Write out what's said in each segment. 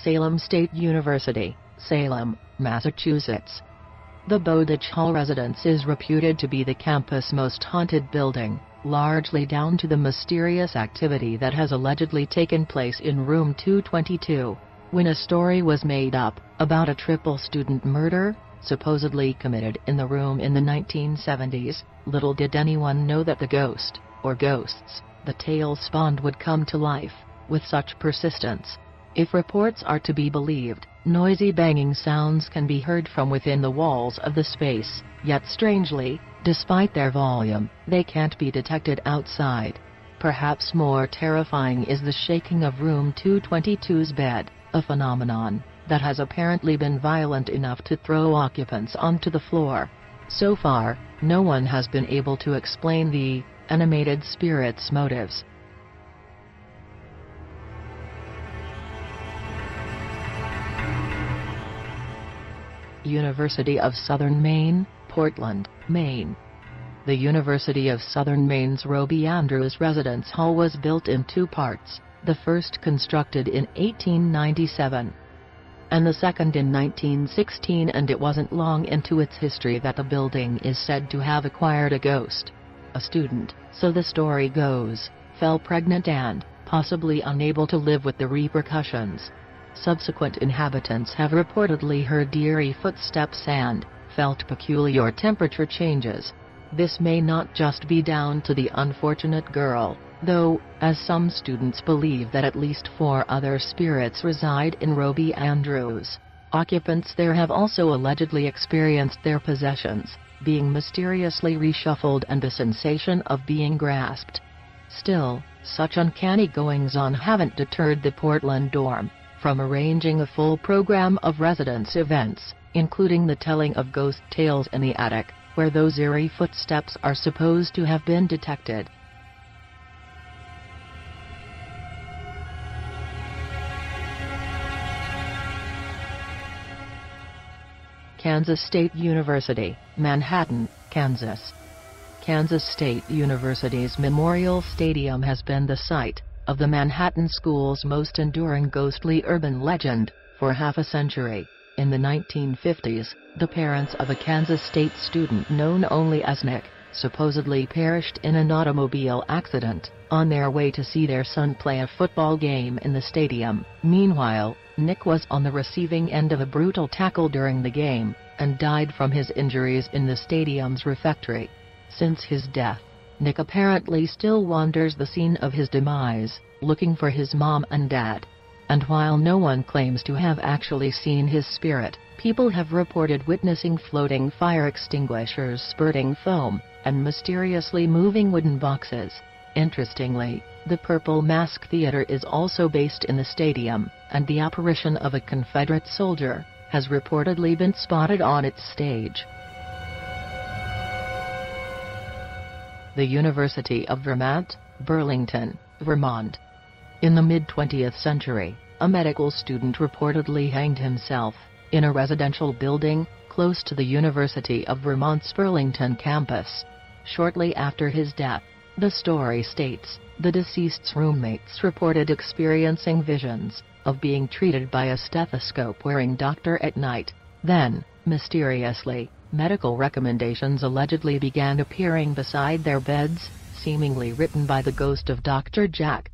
Salem State University, Salem, Massachusetts. The Bowditch Hall residence is reputed to be the campus' most haunted building, largely down to the mysterious activity that has allegedly taken place in room 222. When a story was made up about a triple student murder, supposedly committed in the room in the 1970s, little did anyone know that the ghost, or ghosts, the tale spawned would come to life with such persistence. If reports are to be believed, noisy banging sounds can be heard from within the walls of the space, yet strangely, despite their volume, they can't be detected outside. Perhaps more terrifying is the shaking of room 222's bed, a phenomenon that has apparently been violent enough to throw occupants onto the floor. So far, no one has been able to explain the animated spirit's motives. University of Southern Maine, Portland, Maine. The University of Southern Maine's Roby Andrews Residence Hall was built in two parts, the first constructed in 1897, and the second in 1916, and it wasn't long into its history that the building is said to have acquired a ghost. A student, so the story goes, fell pregnant and, possibly unable to live with the repercussions. Subsequent inhabitants have reportedly heard eerie footsteps and felt peculiar temperature changes. This may not just be down to the unfortunate girl, though, as some students believe that at least 4 other spirits reside in Roby Andrews. Occupants there have also allegedly experienced their possessions being mysteriously reshuffled and the sensation of being grasped. Still, such uncanny goings-on haven't deterred the Portland dorm from arranging a full program of residence events, including the telling of ghost tales in the attic, where those eerie footsteps are supposed to have been detected. Kansas State University, Manhattan, Kansas. Kansas State University's Memorial Stadium has been the site of the Manhattan School's most enduring ghostly urban legend for half a century. In the 1950s, the parents of a Kansas State student known only as Nick supposedly perished in an automobile accident on their way to see their son play a football game in the stadium. Meanwhile, Nick was on the receiving end of a brutal tackle during the game and died from his injuries in the stadium's refectory. Since his death, Nick apparently still wanders the scene of his demise, looking for his mom and dad. And while no one claims to have actually seen his spirit, people have reported witnessing floating fire extinguishers spurting foam, and mysteriously moving wooden boxes. Interestingly, the Purple Mask Theater is also based in the stadium, and the apparition of a Confederate soldier has reportedly been spotted on its stage. The University of Vermont, Burlington, Vermont. In the mid-20th century, a medical student reportedly hanged himself in a residential building close to the University of Vermont's Burlington campus. Shortly after his death, the story states, the deceased's roommates reported experiencing visions of being treated by a stethoscope-wearing doctor at night. Then, mysteriously, medical recommendations allegedly began appearing beside their beds, seemingly written by the ghost of Dr. Jack.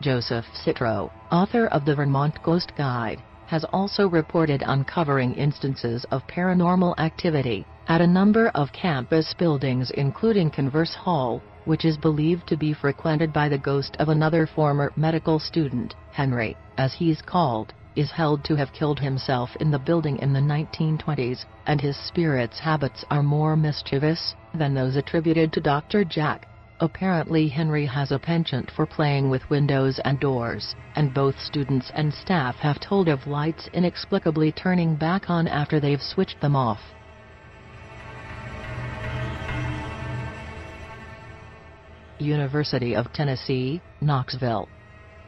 Joseph Citro, author of the Vermont Ghost Guide, has also reported uncovering instances of paranormal activity at a number of campus buildings, including Converse Hall, which is believed to be frequented by the ghost of another former medical student. Henry, as he's called, is held to have killed himself in the building in the 1920s, and his spirit's habits are more mischievous than those attributed to Dr. Jack. Apparently Henry has a penchant for playing with windows and doors, and both students and staff have told of lights inexplicably turning back on after they've switched them off. University of Tennessee, Knoxville.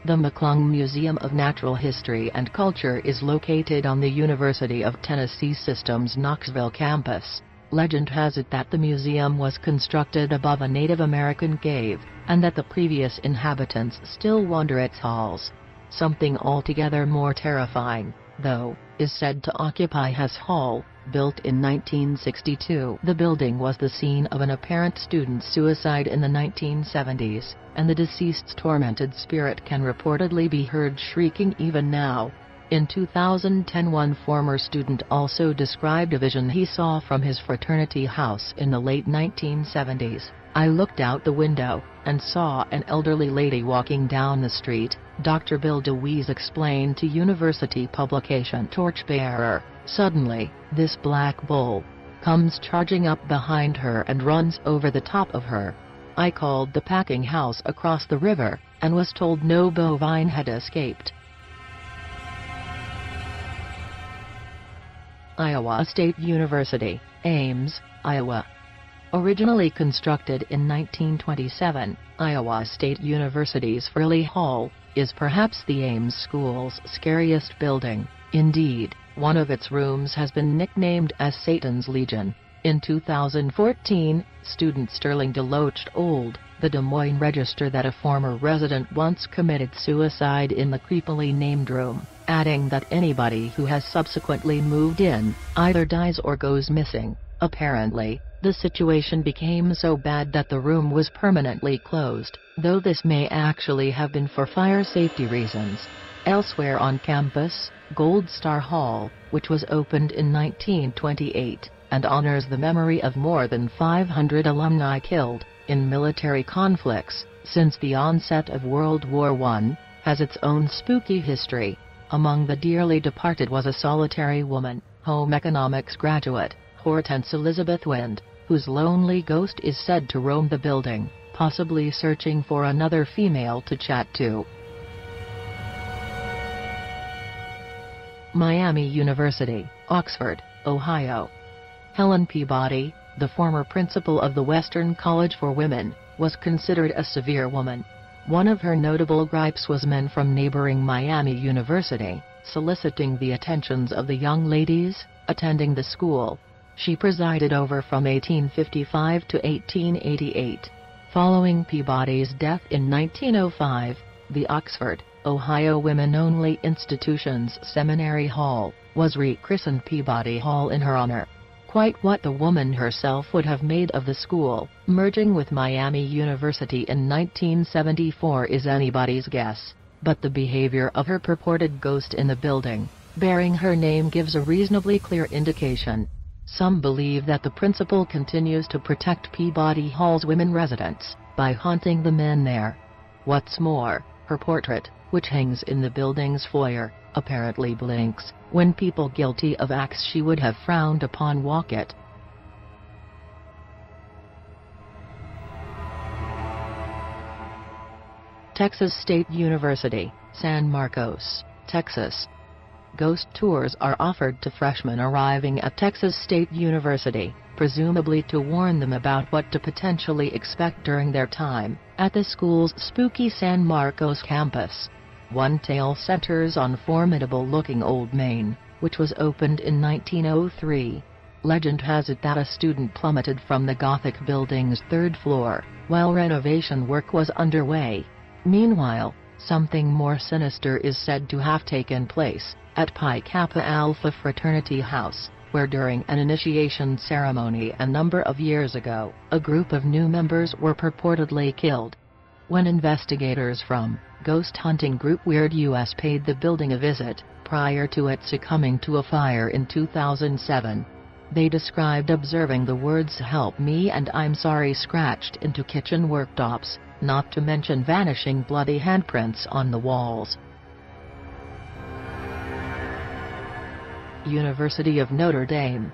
The McClung Museum of Natural History and Culture is located on the University of Tennessee System's Knoxville campus. Legend has it that the museum was constructed above a Native American cave, and that the previous inhabitants still wander its halls. Something altogether more terrifying, though, is said to occupy Hess Hall, built in 1962. The building was the scene of an apparent student suicide in the 1970s, and the deceased's tormented spirit can reportedly be heard shrieking even now. In 2010, one former student also described a vision he saw from his fraternity house in the late 1970s. "I looked out the window and saw an elderly lady walking down the street," Dr. Bill DeWeese explained to university publication Torchbearer. "Suddenly, this black bull comes charging up behind her and runs over the top of her. I called the packing house across the river, and was told no bovine had escaped." Iowa State University, Ames, Iowa. Originally constructed in 1927, Iowa State University's Freely Hall is perhaps the Ames School's scariest building. Indeed, one of its rooms has been nicknamed as Satan's Legion. In 2014, student Sterling Deloach told the Des Moines Register that a former resident once committed suicide in the creepily named room, adding that anybody who has subsequently moved in either dies or goes missing. Apparently, the situation became so bad that the room was permanently closed, though this may actually have been for fire safety reasons. Elsewhere on campus, Gold Star Hall, which was opened in 1928, and honors the memory of more than 500 alumni killed in military conflicts since the onset of World War I, has its own spooky history. Among the dearly departed was a solitary woman, home economics graduate, Hortense Elizabeth Wind, whose lonely ghost is said to roam the building, possibly searching for another female to chat to. Miami University, Oxford, Ohio. Helen Peabody, the former principal of the Western College for Women, was considered a severe woman. One of her notable gripes was men from neighboring Miami University soliciting the attentions of the young ladies attending the school. She presided over from 1855 to 1888. Following Peabody's death in 1905, the Oxford, Ohio Women-Only Institution's Seminary Hall was rechristened Peabody Hall in her honor. Quite what the woman herself would have made of the school, merging with Miami University in 1974, is anybody's guess, but the behavior of her purported ghost in the building, bearing her name, gives a reasonably clear indication. Some believe that the principal continues to protect Peabody Hall's women residents by haunting the men there. What's more, her portrait, which hangs in the building's foyer, apparently blinks when people guilty of acts she would have frowned upon walk it. Texas State University, San Marcos, Texas. Ghost tours are offered to freshmen arriving at Texas State University, presumably to warn them about what to potentially expect during their time at the school's spooky San Marcos campus. One tale centers on formidable-looking Old Main, which was opened in 1903. Legend has it that a student plummeted from the Gothic building's third floor while renovation work was underway. Meanwhile, something more sinister is said to have taken place at Pi Kappa Alpha Fraternity House, where during an initiation ceremony a number of years ago, a group of new members were purportedly killed. When investigators from ghost hunting group Weird US paid the building a visit, prior to it succumbing to a fire in 2007, they described observing the words "help me" and "I'm sorry" scratched into kitchen worktops, not to mention vanishing bloody handprints on the walls. University of Notre Dame.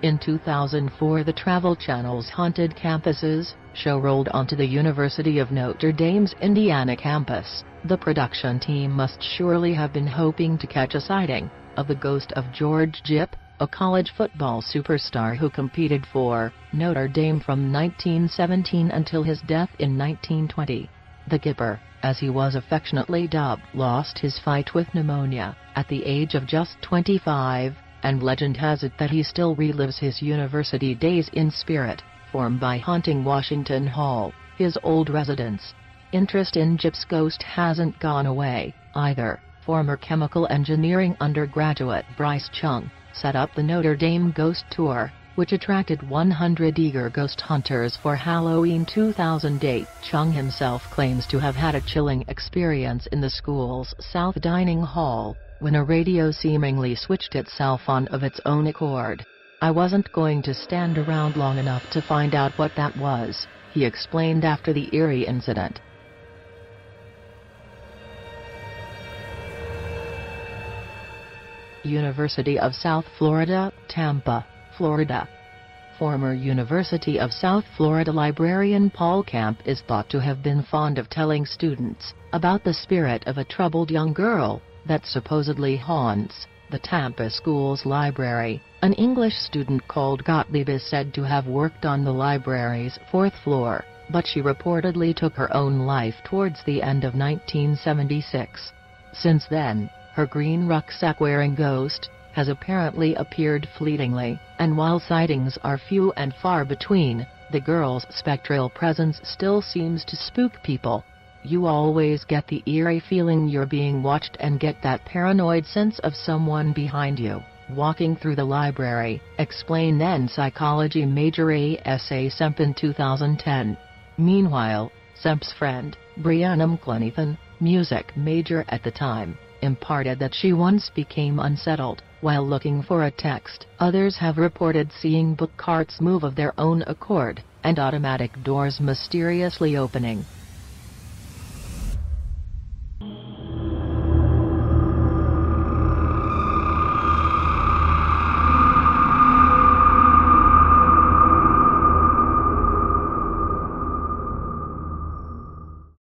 In 2004, the Travel Channel's Haunted Campuses show rolled onto the University of Notre Dame's Indiana campus. The production team must surely have been hoping to catch a sighting of the ghost of George Gipp, a college football superstar who competed for Notre Dame from 1917 until his death in 1920. The Gipper, as he was affectionately dubbed, lost his fight with pneumonia at the age of just 25, and legend has it that he still relives his university days in spirit form by haunting Washington Hall, his old residence. Interest in Gipp's ghost hasn't gone away, either. Former chemical engineering undergraduate Bryce Chung set up the Notre Dame Ghost Tour, which attracted 100 eager ghost hunters for Halloween 2008. Chung himself claims to have had a chilling experience in the school's South Dining Hall, when a radio seemingly switched itself on of its own accord. "I wasn't going to stand around long enough to find out what that was," he explained after the eerie incident. University of South Florida, Tampa, Florida. Former University of South Florida librarian Paul Camp is thought to have been fond of telling students about the spirit of a troubled young girl that supposedly haunts the Tampa school's library. An English student called Gottlieb is said to have worked on the library's 4th floor, but she reportedly took her own life towards the end of 1976. Since then, her green rucksack-wearing ghost has apparently appeared fleetingly, and while sightings are few and far between, the girl's spectral presence still seems to spook people. "You always get the eerie feeling you're being watched and get that paranoid sense of someone behind you, walking through the library," explained then psychology major A.S.A. Semp in 2010. Meanwhile, Semp's friend, Brianna McClenathan, music major at the time, imparted that she once became unsettled while looking for a text. Others have reported seeing book carts move of their own accord, and automatic doors mysteriously opening.